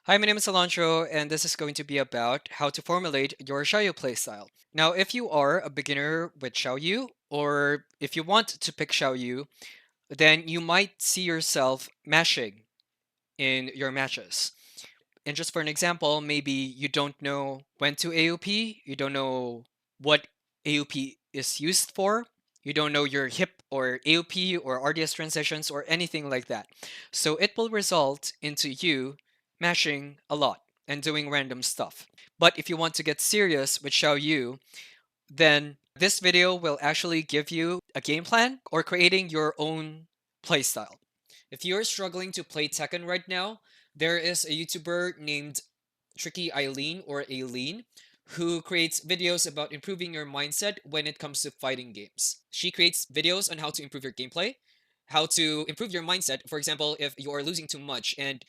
Hi, my name is Silantro, and this is going to be about how to formulate your Xiaoyu playstyle. Now, if you are a beginner with Xiaoyu, or if you want to pick Xiaoyu, then you might see yourself mashing in your matches. And just for an example, maybe you don't know when to AOP, you don't know what AOP is used for, you don't know your hip or AOP or RDS transitions or anything like that. So it will result into you mashing a lot and doing random stuff. But if you want to get serious with Xiao Yu, then this video will actually give you a game plan or creating your own playstyle. If you're struggling to play Tekken right now, there is a YouTuber named Tricky Eileen or Aileen who creates videos about improving your mindset when it comes to fighting games. She creates videos on how to improve your gameplay, how to improve your mindset. For example, if you are losing too much and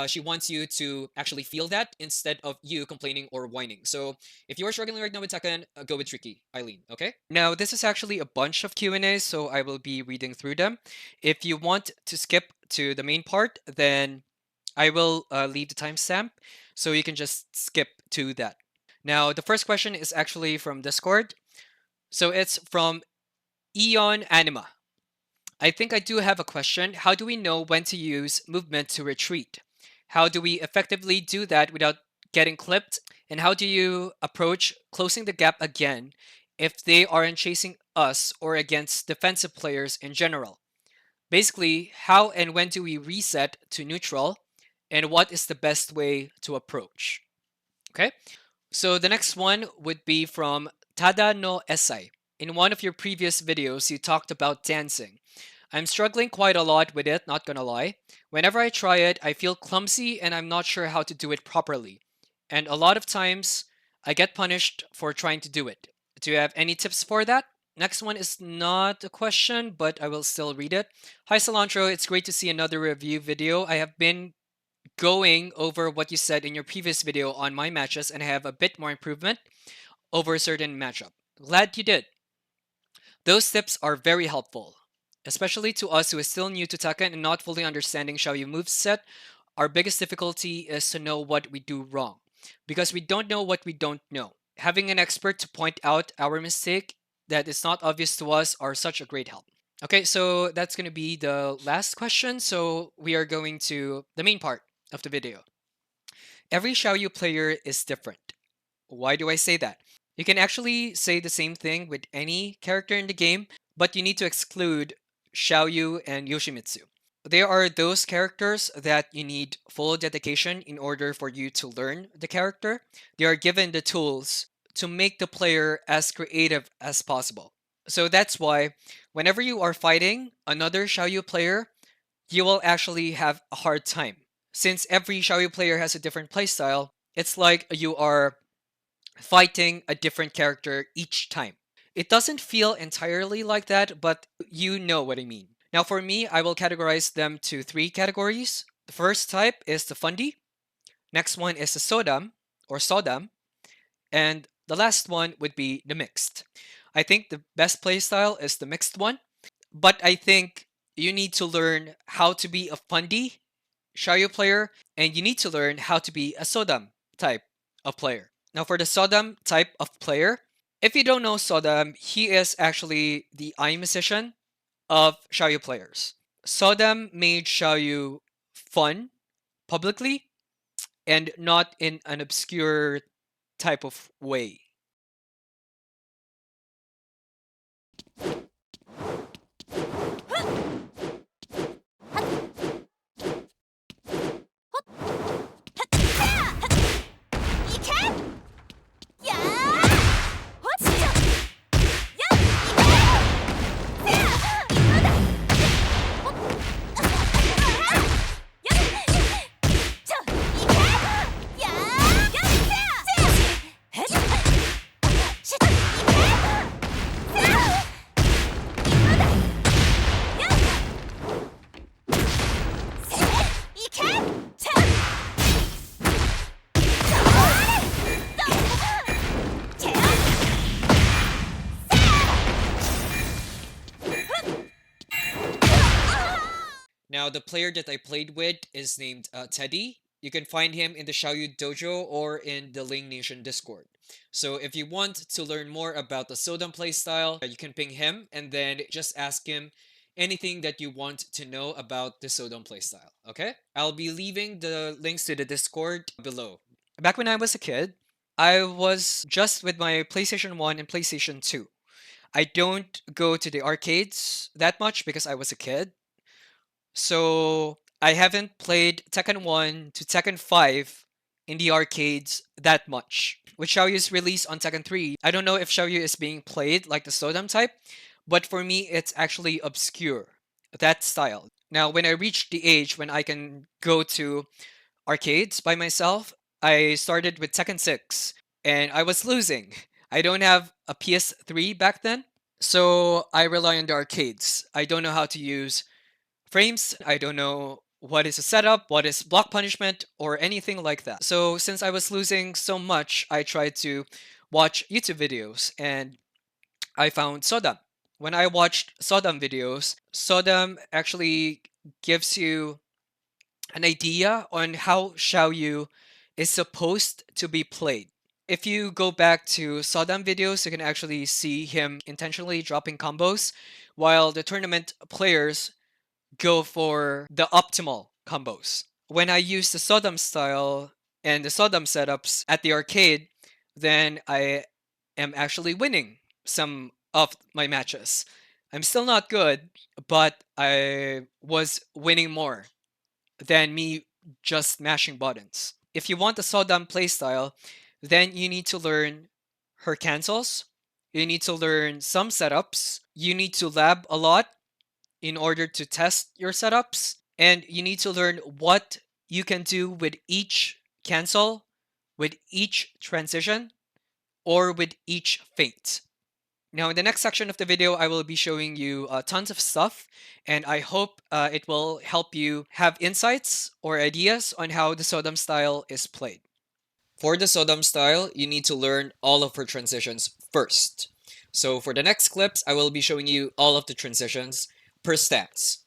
she wants you to actually feel that instead of you complaining or whining. So if you are struggling right now with Tekken, go with Tricky Eileen. Okay. Now this is actually a bunch of Q&As, so I will be reading through them. If you want to skip to the main part, then I will leave the timestamp so you can just skip to that. Now, the first question is actually from Discord. So it's from Eon Anima. I think I do have a question. How do we know when to use movement to retreat? How do we effectively do that without getting clipped? And how do you approach closing the gap again if they aren't chasing us or against defensive players in general? Basically, how and when do we reset to neutral, and what is the best way to approach? Okay, so the next one would be from Tada no Esai. In one of your previous videos, you talked about dancing. I'm struggling quite a lot with it, not gonna lie. Whenever I try it, I feel clumsy and I'm not sure how to do it properly. And a lot of times, I get punished for trying to do it. Do you have any tips for that? Next one is not a question, but I will still read it. Hi Cilantro, it's great to see another review video. I have been going over what you said in your previous video on my matches and I have a bit more improvement over a certain matchup. Glad you did. Those tips are very helpful, especially to us who is still new to Tekken and not fully understanding Xiaoyu moveset. Our biggest difficulty is to know what we do wrong, because we don't know what we don't know. Having an expert to point out our mistake that is not obvious to us are such a great help. Okay, so that's going to be the last question. So we are going to the main part of the video. Every Xiaoyu player is different. Why do I say that? You can actually say the same thing with any character in the game, but you need to exclude Xiaoyu and Yoshimitsu. There are those characters that you need full dedication in order for you to learn the character. They are given the tools to make the player as creative as possible. So that's why whenever you are fighting another Xiaoyu player, you will actually have a hard time. Since every Xiaoyu player has a different playstyle, it's like you are fighting a different character each time. It doesn't feel entirely like that, but you know what I mean. Now, for me, I will categorize them to three categories. The first type is the Fundy, next one is the Sodam or Sodam, and the last one would be the Mixed. I think the best playstyle is the Mixed one, but I think you need to learn how to be a Fundy Xiaoyu player, and you need to learn how to be a Sodam type of player. Now, for the Sodam type of player, if you don't know Sodam, he is actually the eye musician of Xiaoyu players. Sodam made Xiaoyu fun publicly and not in an obscure type of way. Now, the player that I played with is named Teddy. You can find him in the Xiaoyu Dojo or in the Ling Nation Discord. So if you want to learn more about the Sodam playstyle, you can ping him and then just ask him anything that you want to know about the Sodam playstyle. Okay? I'll be leaving the links to the Discord below. Back when I was a kid, I was just with my PlayStation 1 and PlayStation 2. I don't go to the arcades that much because I was a kid. So I haven't played Tekken 1 to Tekken 5 in the arcades that much. With Xiaoyu's release on Tekken 3, I don't know if Xiaoyu is being played like the Sodam type, but for me it's actually obscure, that style. Now when I reached the age when I can go to arcades by myself, I started with Tekken 6 and I was losing. I don't have a PS3 back then, so I rely on the arcades. I don't know how to use frames. I don't know what is a setup, what is block punishment, or anything like that. So since I was losing so much, I tried to watch YouTube videos and I found Sodam. When I watched Sodam videos, Sodam actually gives you an idea on how Xiaoyu is supposed to be played. If you go back to Sodam videos, you can actually see him intentionally dropping combos, while the tournament players go for the optimal combos. When I use the Sodam style and the Sodam setups at the arcade, then I am actually winning some of my matches. I'm still not good, but I was winning more than me just mashing buttons. If you want the Sodam playstyle, then you need to learn her cancels, you need to learn some setups, you need to lab a lot in order to test your setups, and you need to learn what you can do with each cancel, with each transition, or with each feint. Now in the next section of the video, I will be showing you tons of stuff, and I hope it will help you have insights or ideas on how the Sodam style is played. For the Sodam style, you need to learn all of her transitions first. So for the next clips, I will be showing you all of the transitions per stance.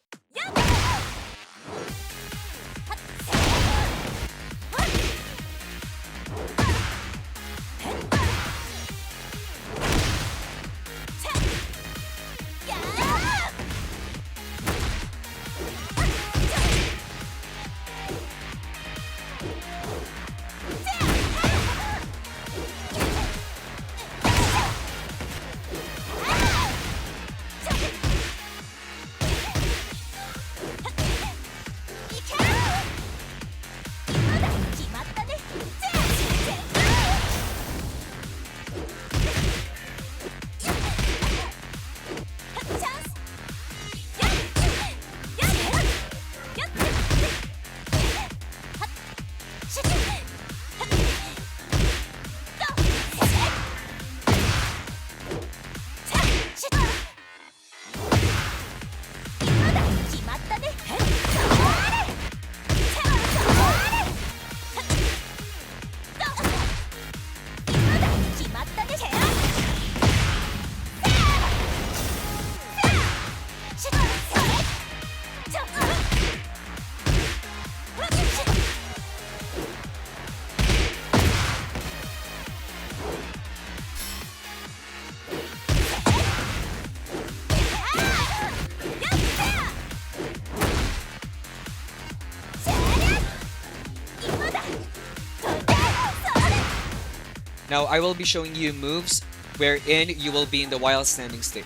Now I will be showing you moves wherein you will be in the while standing state.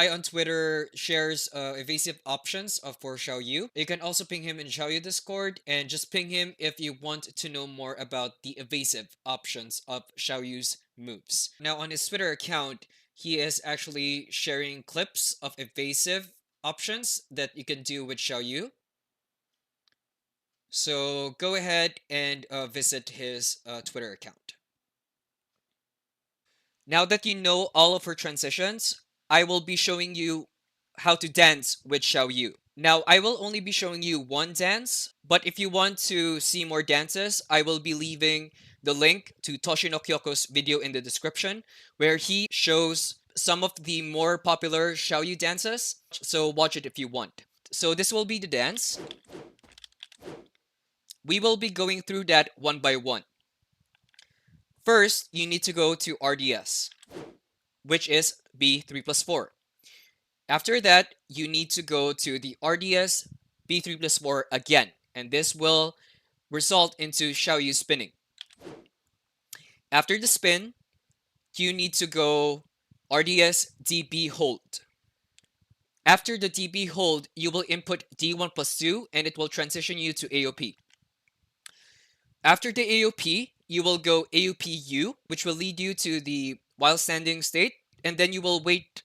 guy on Twitter shares evasive options for Xiaoyu. You can also ping him in Xiaoyu Discord and just ping him if you want to know more about the evasive options of Xiaoyu's moves. Now, on his Twitter account, he is actually sharing clips of evasive options that you can do with Xiaoyu. So go ahead and visit his Twitter account. Now that you know all of her transitions, I will be showing you how to dance with Xiaoyu. Now, I will only be showing you one dance, but if you want to see more dances, I will be leaving the link to Toshinō Kyōko's video in the description, where he shows some of the more popular Xiaoyu dances, so watch it if you want. So this will be the dance. We will be going through that one by one. First, you need to go to RDS, which is B3+4. After that, you need to go to the RDS B3+4 again, and this will result into Xiaoyu spinning. After the spin, you need to go RDS DB hold. After the DB hold, you will input D1+2 and it will transition you to AOP. After the AOP, you will go AOP-U, which will lead you to the while standing state, and then you will wait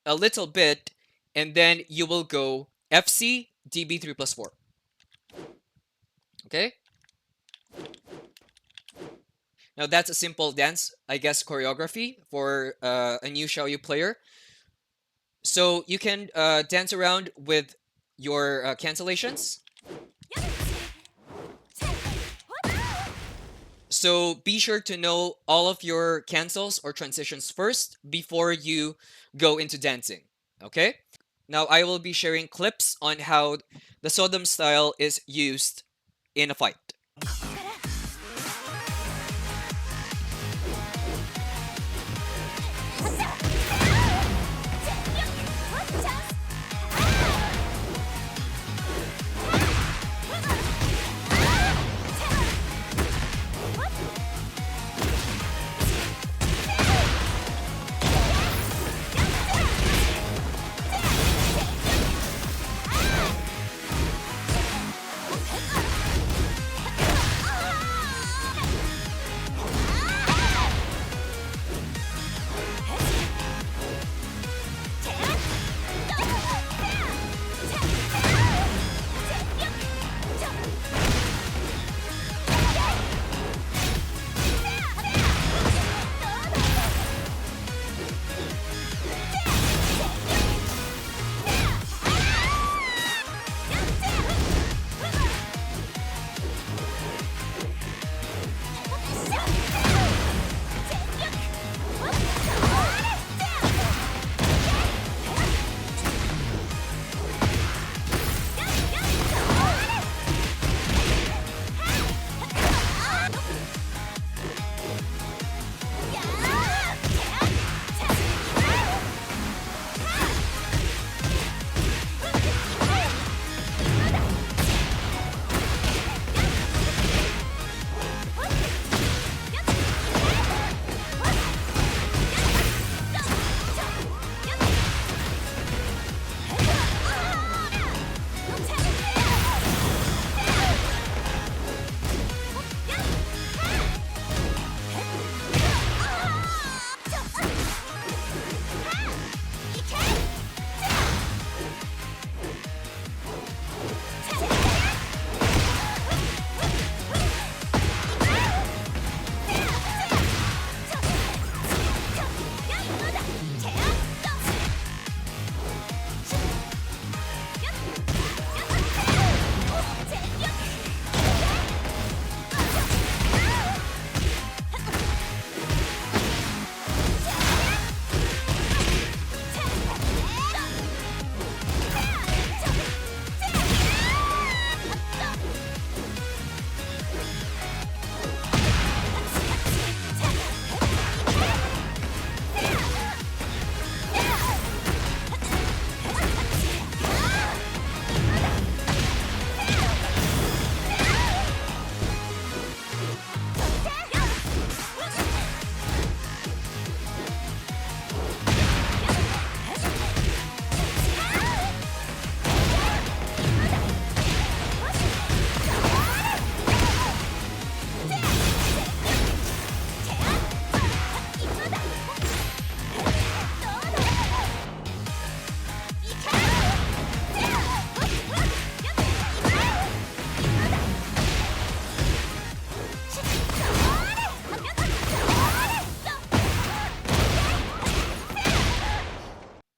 a little bit, and then you will go FC DB3+4. Okay? Now that's a simple dance, I guess, choreography for a new Xiaoyu player. So you can dance around with your cancellations. So be sure to know all of your cancels or transitions first before you go into dancing. Okay? Now I will be sharing clips on how the Sodam style is used in a fight.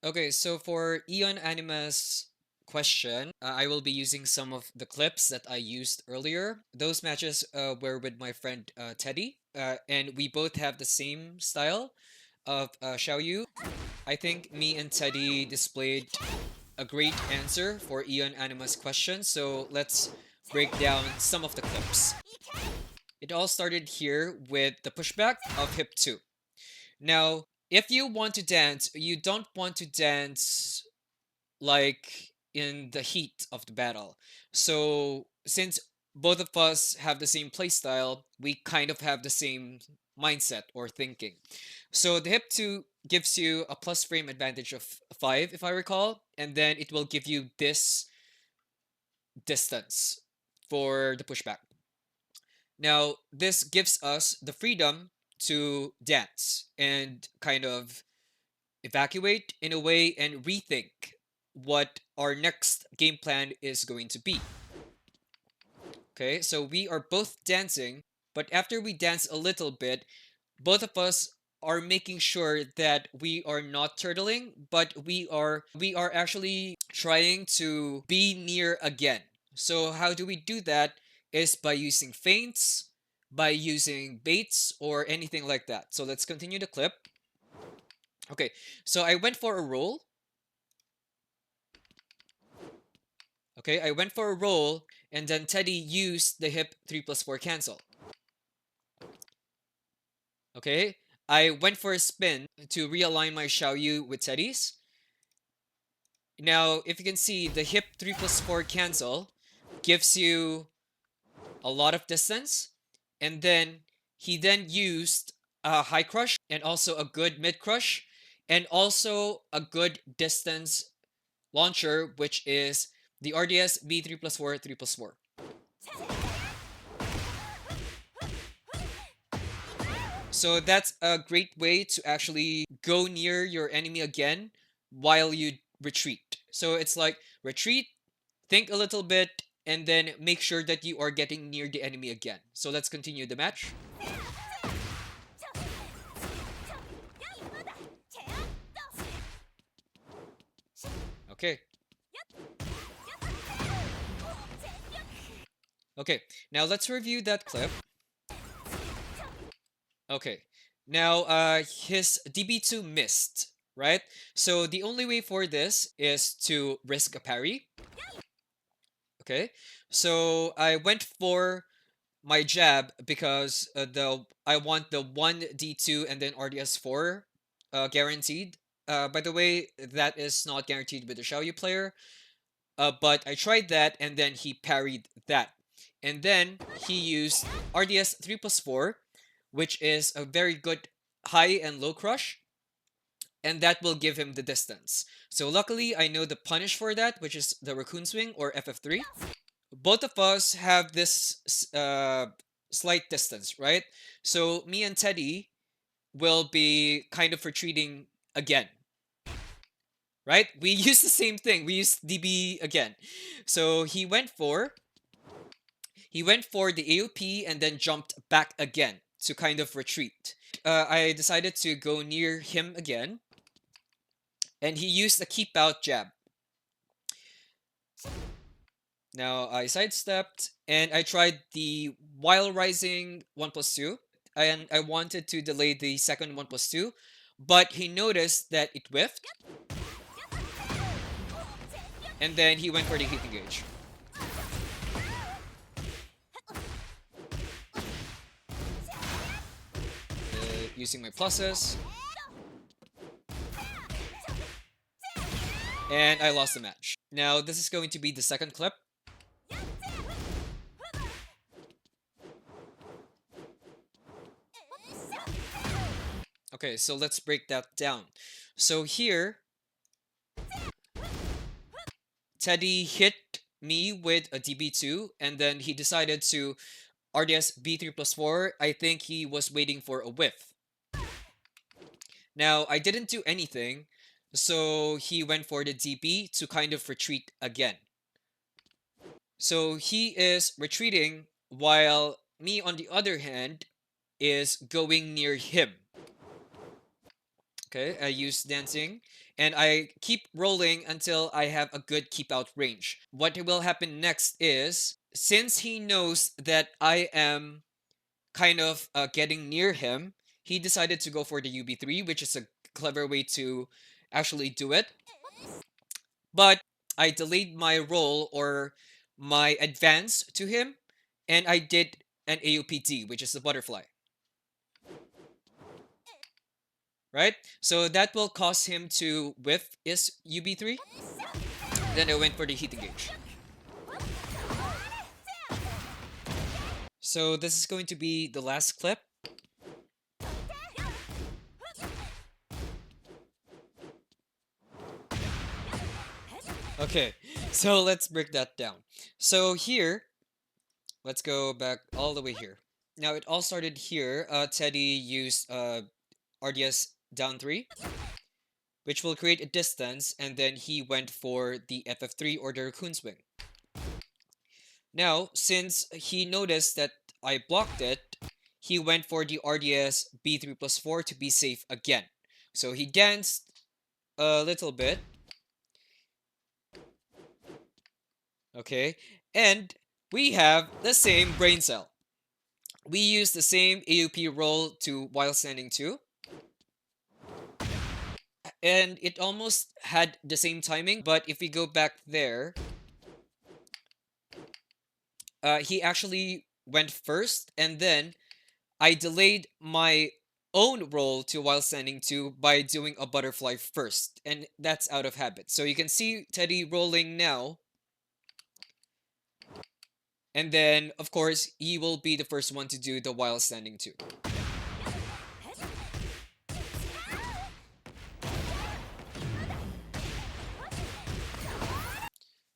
Okay, so for Eon Anima's question, I will be using some of the clips that I used earlier. Those matches were with my friend Teddy, and we both have the same style of Xiaoyu. I think me and Teddy displayed a great answer for Eon Anima's question, so let's break down some of the clips. It all started here with the pushback of hip 2. Now, if you want to dance, you don't want to dance like in the heat of the battle. So, since both of us have the same playstyle, we kind of have the same mindset or thinking. So, the hip 2 gives you a plus frame advantage of 5, if I recall, and then it will give you this distance for the pushback. Now, this gives us the freedom to dance and kind of evacuate in a way and rethink what our next game plan is going to be. Okay, so we are both dancing, but after we dance a little bit, both of us are making sure that we are not turtling, but we are actually trying to be near again. So how do we do that is by using feints, by using baits or anything like that. So let's continue the clip. Okay, so I went for a roll. Okay, I went for a roll, and then Teddy used the hip 3 plus 4 cancel. Okay, I went for a spin to realign my Xiaoyu with Teddy's. Now, if you can see, the hip 3 plus 4 cancel gives you a lot of distance, and then he then used a high crush and also a good mid crush and also a good distance launcher, which is the RDS B3 plus 4 3 plus 4. So that's a great way to actually go near your enemy again while you retreat. So it's like retreat, think a little bit, and then make sure that you are getting near the enemy again. So let's continue the match. Okay. Okay, now let's review that clip. Okay, now his DB2 missed, right? So the only way for this is to risk a parry. Okay, so I went for my jab because the I want the 1D2 and then RDS4 guaranteed. By the way, that is not guaranteed with the Xiaoyu player. But I tried that and then he parried that. And then he used RDS 3 plus 4, which is a very good high and low crush. And that will give him the distance. So luckily, I know the punish for that, which is the Raccoon Swing or FF3. Both of us have this slight distance, right? So me and Teddy will be kind of retreating again, right? We use the same thing. We use DB again. So he went for the AOP and then jumped back again to kind of retreat. I decided to go near him again, and he used a keep out jab. Now I sidestepped and I tried the while rising 1 plus 2, and I wanted to delay the second 1 plus 2, but he noticed that it whiffed, and then he went for the heat engage. Using my pluses, and I lost the match. Now this is going to be the second clip. Okay, so let's break that down. So here, Teddy hit me with a DB2, and then he decided to RDS B3 plus 4. I think he was waiting for a whiff. Now, I didn't do anything, so he went for the DB to kind of retreat again. So he is retreating while me, on the other hand, is going near him. Okay, I use dancing and I keep rolling until I have a good keep out range. What will happen next is, since he knows that I am kind of getting near him, he decided to go for the UB3, which is a clever way to actually do it. But I delayed my roll or my advance to him, and I did an AUPD, which is the butterfly. Right? So that will cause him to whiff his UB3. Then I went for the heat engage. So this is going to be the last clip. Okay, so let's break that down. So here, let's go back all the way here. Now it all started here. Teddy used RDS down 3, which will create a distance, and then he went for the FF3 or the Raccoon Swing. Now, since he noticed that I blocked it, he went for the RDS B3 plus 4 to be safe again. So he danced a little bit. Okay, and we have the same brain cell. We use the same AUP roll to while standing 2. And it almost had the same timing, but if we go back there, he actually went first, and then I delayed my own roll to while standing 2 by doing a butterfly first, and that's out of habit. So you can see Teddy rolling now, and then of course he will be the first one to do the while standing 2.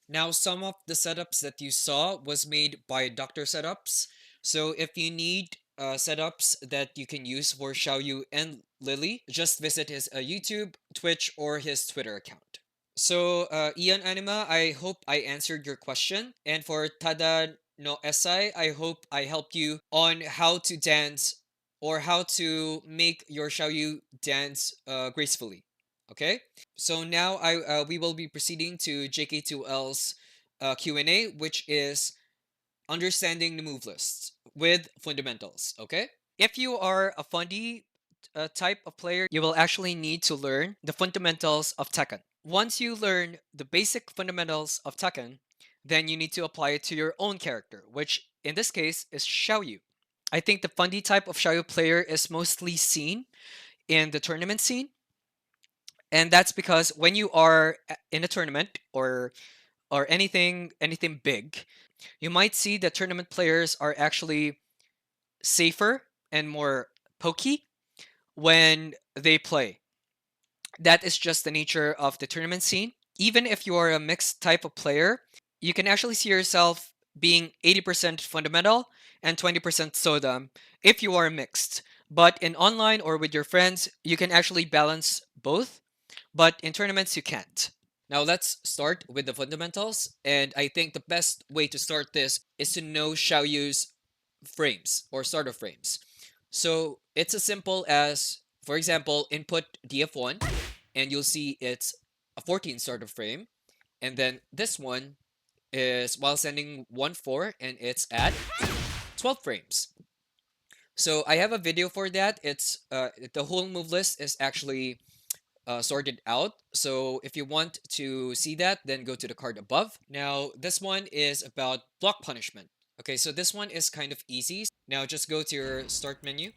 Now, some of the setups that you saw was made by Dr. Setups. So if you need setups that you can use for Xiaoyu and Lily, just visit his YouTube, Twitch, or his Twitter account. So, Ian Anima, I hope I answered your question. And for Tada no Esai, I hope I helped you on how to dance or how to make your Xiaoyu dance gracefully. Okay? So now we will be proceeding to JK2L's Q&A, which is understanding the move lists with fundamentals. Okay? If you are a fundy type of player, you will actually need to learn the fundamentals of Tekken. Once you learn the basic fundamentals of Tekken, then you need to apply it to your own character, which in this case is Xiaoyu. I think the fundy type of Xiaoyu player is mostly seen in the tournament scene. And that's because when you are in a tournament or anything big, you might see that tournament players are actually safer and more pokey when they play. That is just the nature of the tournament scene. Even if you are a mixed type of player, you can actually see yourself being 80% fundamental and 20% Sodam if you are mixed. But in online or with your friends, you can actually balance both. But in tournaments, you can't. Now let's start with the fundamentals. And I think the best way to start this is to know Xiaoyu's frames or starter frames. So it's as simple as, for example, input DF1 and you'll see it's a 14 starter frame. And then this one is while sending 1-4 and it's at 12 frames. So I have a video for that. It's the whole move list is actually sorted out. So if you want to see that, then go to the card above. Now, this one is about block punishment. Okay, so this one is kind of easy. Now just go to your start menu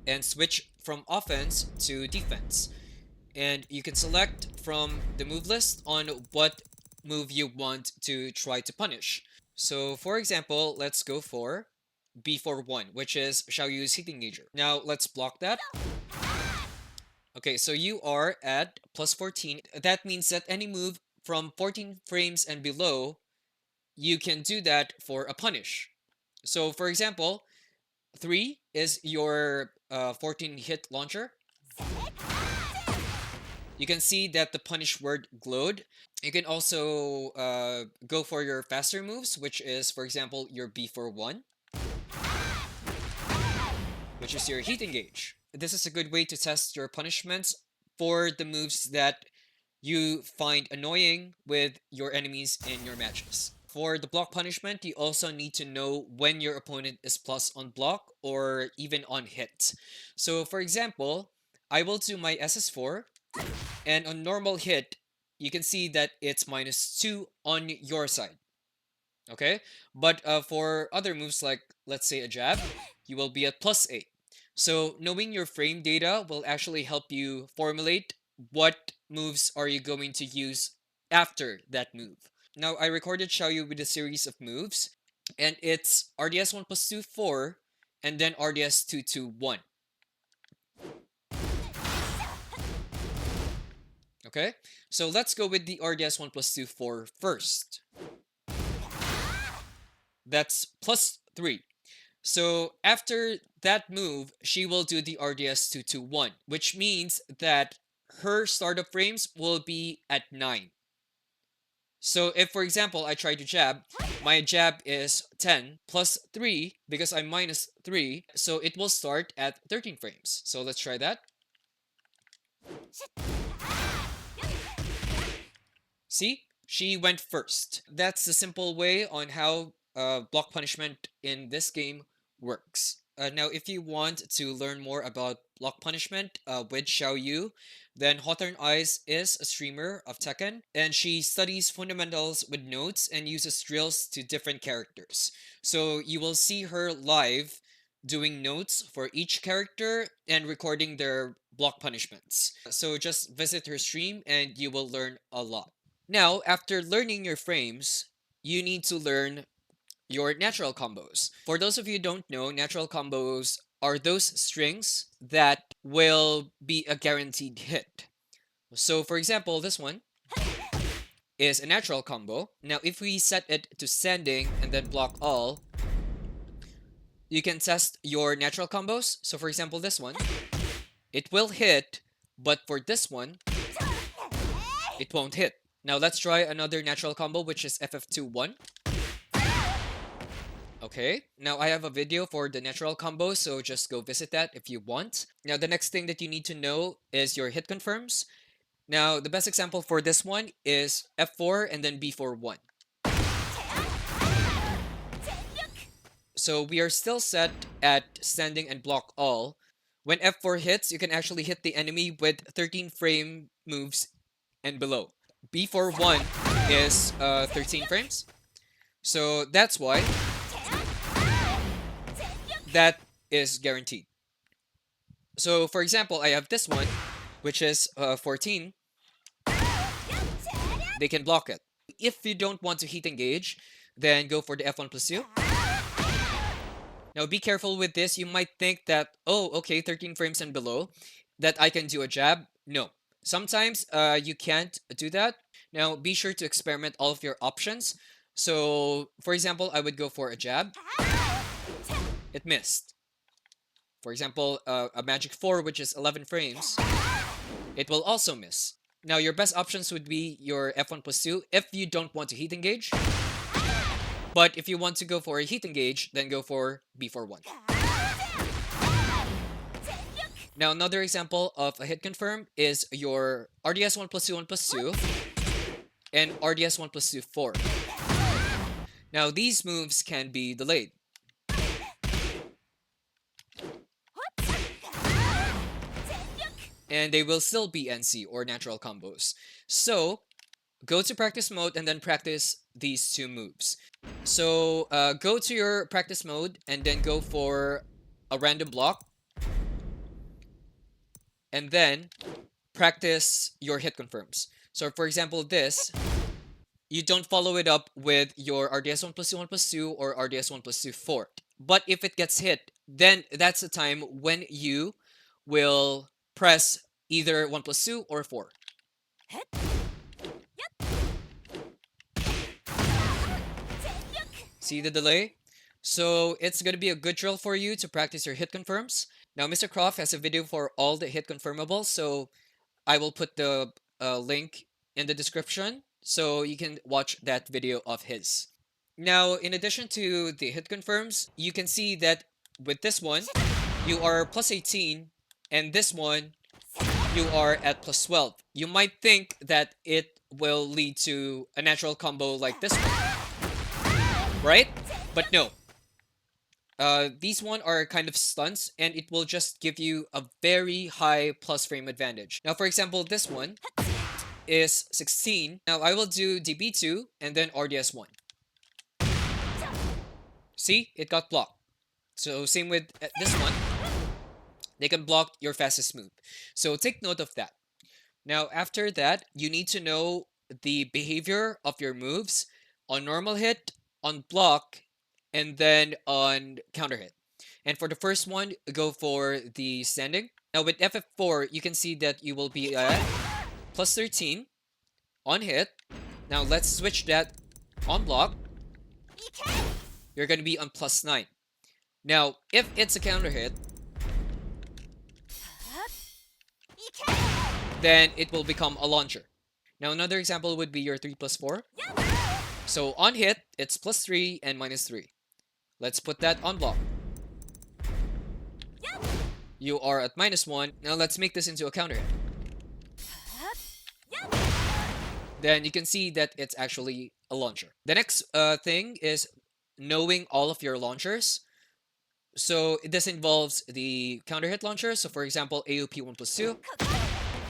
and switch from offense to defense. And you can select from the move list on what move you want to try to punish. So for example, let's go for B41, which is Xiaoyu's heat engager. Now let's block that. Okay, so you are at plus 14. That means that any move from 14 frames and below, you can do that for a punish. So for example, 3 is your 14 hit launcher. You can see that the punish word glowed. You can also go for your faster moves, which is, for example, your B41, which is your heat engage. this is a good way to test your punishments for the moves that you find annoying with your enemies in your matches. For the block punishment, you also need to know when your opponent is plus on block or even on hit. So for example, I will do my SS4, and on normal hit, you can see that it's -2 on your side. Okay, but for other moves like, let's say, a jab, you will be at +8. So knowing your frame data will actually help you formulate what moves are you going to use after that move. Now I recorded Xiaoyu with a series of moves, and it's RDS 1 plus 2 4, and then RDS 2 2 1. Okay, so let's go with the RDS 1 plus 2 4 first. That's +3. So after that move, she will do the RDS 2 2 1, which means that her startup frames will be at 9. So if, for example, I try to jab, my jab is 10 plus 3 because I'm -3, so it will start at 13 frames. So let's try that. See? She went first. That's the simple way on how block punishment in this game works. Now, if you want to learn more about block punishment with Xiaoyu, then Hawthorne Eyes is a streamer of Tekken, and she studies fundamentals with notes and uses drills to different characters. So you will see her live doing notes for each character and recording their block punishments. So just visit her stream and you will learn a lot. Now, after learning your frames, you need to learn your natural combos. For those of you who don't know, natural combos are those strings that will be a guaranteed hit. So for example, this one is a natural combo. Now, if we set it to standing and then block all, you can test your natural combos. So for example, this one, it will hit, but for this one, it won't hit. Now let's try another natural combo, which is FF2-1. Okay, now I have a video for the natural combo, so just go visit that if you want. Now the next thing that you need to know is your hit confirms. Now the best example for this one is F4 and then B4-1. So we are still set at standing and block all. When F4 hits, you can actually hit the enemy with 13 frame moves and below. B4-1 is 13 frames. So that's why that is guaranteed. So for example, I have this one, which is 14. They can block it. If you don't want to heat engage, then go for the F1 plus 2. Now be careful with this. You might think that, oh, okay, 13 frames and below, that I can do a jab. No. Sometimes you can't do that. Now be sure to experiment all of your options. So for example, I would go for a jab. It missed. For example, a magic 4, which is 11 frames, it will also miss. Now your best options would be your F1 plus 2 if you don't want to heat engage. But if you want to go for a heat engage, then go for B4-1. Now another example of a hit confirm is your RDS 1 plus 2 1 plus 2 and RDS 1 plus 2 4. Now these moves can be delayed. And they will still be NC or natural combos. So go to practice mode and then practice these two moves. So go to your practice mode and then go for a random block. And then practice your hit confirms. So for example, this, you don't follow it up with your RDS 1 plus 2 1 plus 2 or RDS 1 plus 2 4. But if it gets hit, then that's the time when you will press either 1 plus 2 or 4. See the delay? So it's going to be a good drill for you to practice your hit confirms. Now Mr. Croft has a video for all the hit confirmables, so I will put the link in the description so you can watch that video of his. Now, in addition to the hit confirms, you can see that with this one, you are plus 18 and this one you are at plus 12. You might think that it will lead to a natural combo like this one, right? But no. These one are kind of stunts, and it will just give you a very high plus frame advantage. Now, for example, this one is 16. Now, I will do DB2 and then RDS1. See? It got blocked. So, same with this one. They can block your fastest move. So, take note of that. Now, after that, you need to know the behavior of your moves on normal hit, on block, and then on counter hit. And for the first one, go for the standing. Now with FF4, you can see that you will be at plus 13 on hit. Now let's switch that on block. You're going to be on plus 9. Now, if it's a counter hit, then it will become a launcher. Now another example would be your 3 plus 4. So on hit, it's plus 3 and minus 3. Let's put that on block. You are at minus 1. Now let's make this into a counter hit. Then you can see that it's actually a launcher. The next thing is knowing all of your launchers. So this involves the counter hit launcher. So for example, AOP 1 plus 2.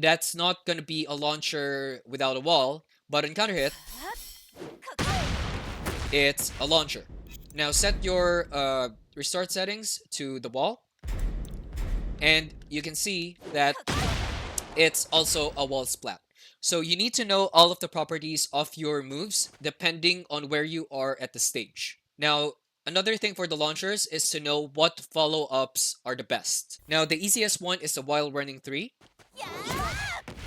That's not going to be a launcher without a wall, but in counter hit, it's a launcher. Now set your restart settings to the wall, and you can see that it's also a wall splat. So you need to know all of the properties of your moves depending on where you are at the stage. Now, another thing for the launchers is to know what follow-ups are the best. Now, the easiest one is the while running 3.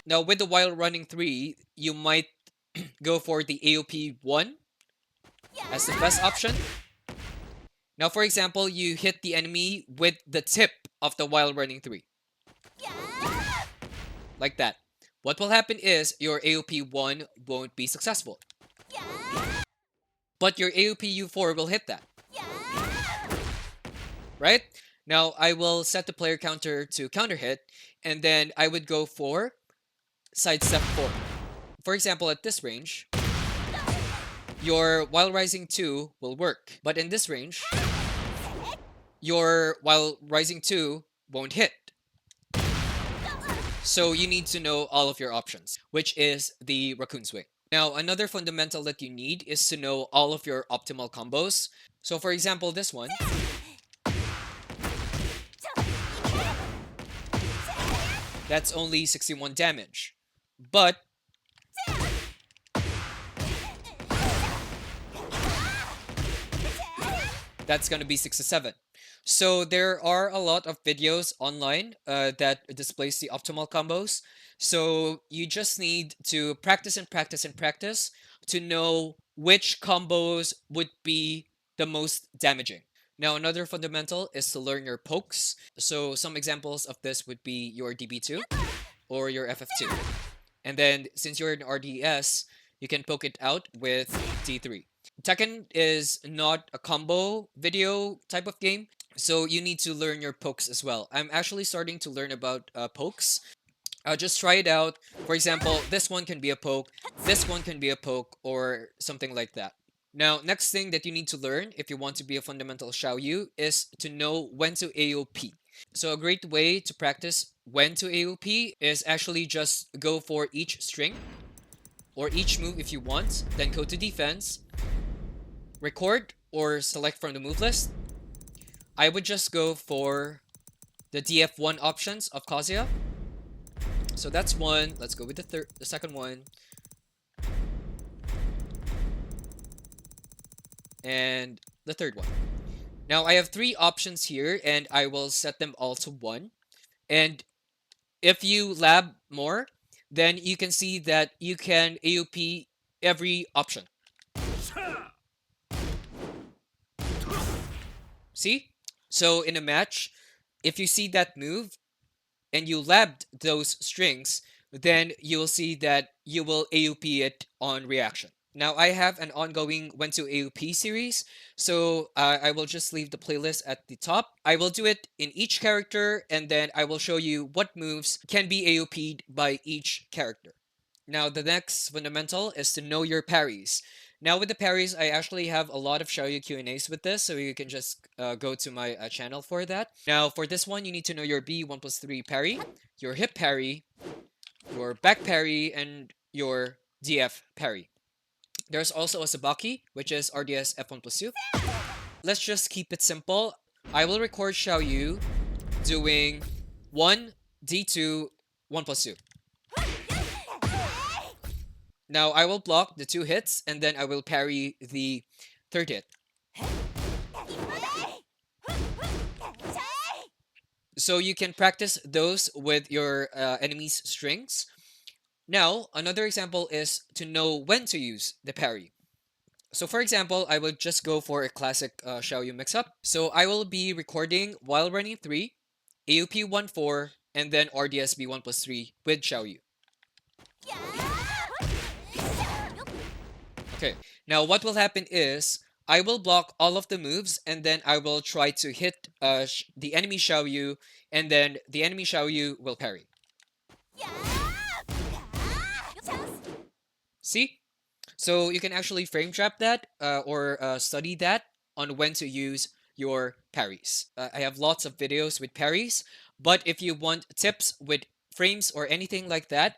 Now, with the while running 3, you might go for the AOP 1 as the best option. Now, for example, you hit the enemy with the tip of the while running 3. Like that. What will happen is your AOP 1 won't be successful. But your AOP U4 will hit that. Right? Now, I will set the player counter to counter hit, and then I would go for sidestep 4. For example, at this range, your while rising 2 will work. But in this range, your while rising 2 won't hit. So you need to know all of your options, which is the raccoon swing. Now, another fundamental that you need is to know all of your optimal combos. So for example, this one, that's only 61 damage. But that's going to be 67. So there are a lot of videos online that displays the optimal combos. So you just need to practice and practice and practice to know which combos would be the most damaging. Now, another fundamental is to learn your pokes. So some examples of this would be your DB2 or your FF2. And then since you're an RDS, you can poke it out with D3. Tekken is not a combo video type of game, so you need to learn your pokes as well. I'm actually starting to learn about pokes. Just try it out. For example, this one can be a poke, this one can be a poke, or something like that. Now, next thing that you need to learn if you want to be a fundamental Xiaoyu is to know when to AOP. So a great way to practice when to AOP is actually just go for each string or each move if you want, then go to defense, record or select from the move list. I would just go for the DF1 options of Kazuya. So that's one. Let's go with the second one. And the third one. Now I have 3 options here and I will set them all to 1. And if you lab more, then you can see that you can AOP every option. See? So in a match, if you see that move and you labbed those strings, then you'll see that you will AOP it on reaction. Now I have an ongoing when to AOP series, so I will just leave the playlist at the top. I will do it in each character, and then I will show you what moves can be AOP'd by each character. Now the next fundamental is to know your parries. Now with the parries, I actually have a lot of Xiaoyu Q&As with this, so you can just go to my channel for that. Now for this one, you need to know your B 1+3 parry, your hip parry, your back parry, and your DF parry. There's also a Sabaki, which is RDS F1+2. Let's just keep it simple. I will record Xiaoyu doing 1, D2, 1+2. Now I will block the 2 hits, and then I will parry the third hit. So you can practice those with your enemy's strings. Now, another example is to know when to use the parry. So for example, I would just go for a classic Xiaoyu mix-up. So I will be recording while running 3, AOP 1-4, and then RDSB 1+3 with Xiaoyu. Okay, now what will happen is I will block all of the moves, and then I will try to hit the enemy Xiaoyu, and then the enemy Xiaoyu will parry. See? So you can actually frame trap that or study that on when to use your parries. I have lots of videos with parries, but if you want tips with frames or anything like that,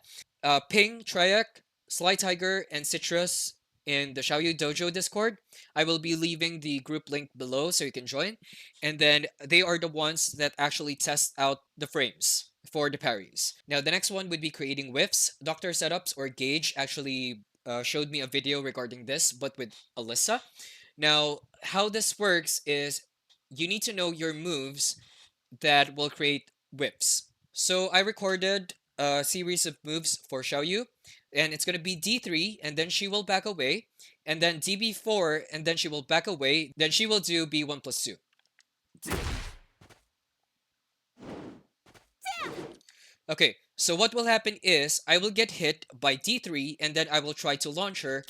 ping Triac, Slytiger, and Citrus in the Xiaoyu Dojo Discord. I will be leaving the group link below so you can join. And then they are the ones that actually test out the frames for the parries. Now the next one would be creating whiffs. Doctor Setups or Gage actually showed me a video regarding this, but with Alyssa. Now, how this works is you need to know your moves that will create whips. So I recorded a series of moves for Xiaoyu, and it's going to be D3, and then she will back away, and then DB4, and then she will back away, then she will do B1+2. Okay, so what will happen is I will get hit by D3, and then I will try to launch her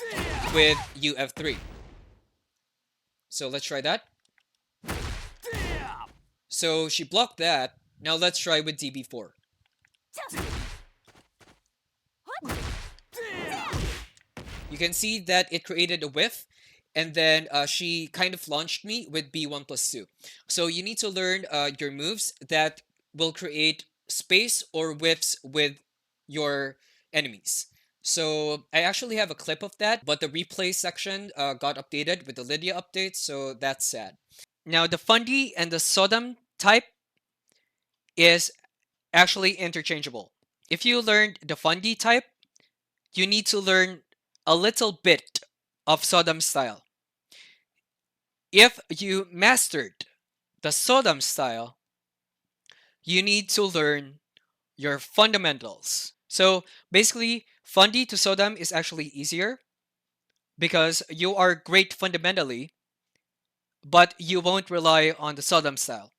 with UF3. So let's try that. So she blocked that. Now let's try with DB4. You can see that it created a whiff, and then she kind of launched me with B1+2. So you need to learn your moves that will create space or whiffs with your enemies. So I actually have a clip of that, but the replay section got updated with the Lydia update, so that's sad. Now the Fundy and the Sodam type is actually interchangeable. If you learned the Fundy type, you need to learn a little bit of Sodam Style. If you mastered the Sodam Style, you need to learn your fundamentals. So basically, Fundy to Sodam is actually easier because you are great fundamentally, but you won't rely on the Sodam Style.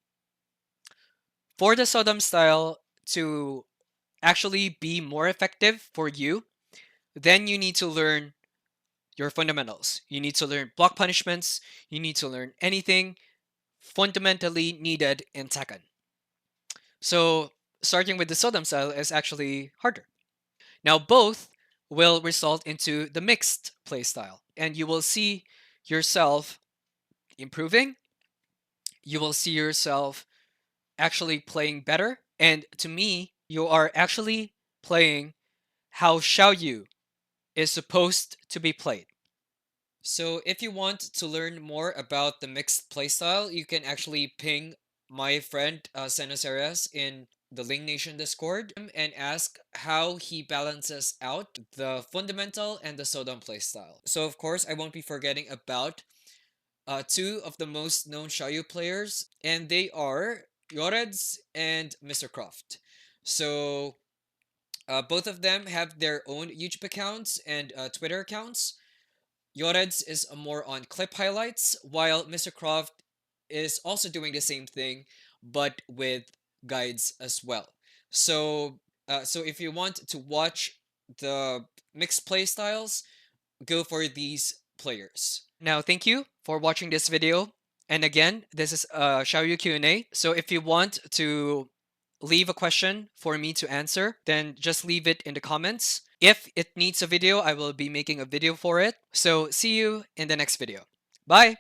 For the Sodam Style to actually be more effective for you, then you need to learn your fundamentals. You need to learn block punishments. You need to learn anything fundamentally needed in Tekken. So starting with the Sodam style is actually harder. Now both will result into the mixed playstyle, and you will see yourself improving. You will see yourself actually playing better, and to me, you are actually playing how Xiaoyu is supposed to be played. So if you want to learn more about the mixed playstyle, you can actually ping my friend Xenoceres in the Ling Nation Discord and ask how he balances out the fundamental and the Sodom playstyle. So of course, I won't be forgetting about two of the most known Xiaoyu players, and they are yOReDz and Mr. Croft. So both of them have their own YouTube accounts and Twitter accounts. yOReDz is more on clip highlights, while Mr. Croft is also doing the same thing, but with guides as well. So, so if you want to watch the mixed play styles, go for these players. Now, thank you for watching this video. And again, this is Xiaoyu Q&A. So if you want to leave a question for me to answer, then just leave it in the comments. If it needs a video, I will be making a video for it. So see you in the next video. Bye!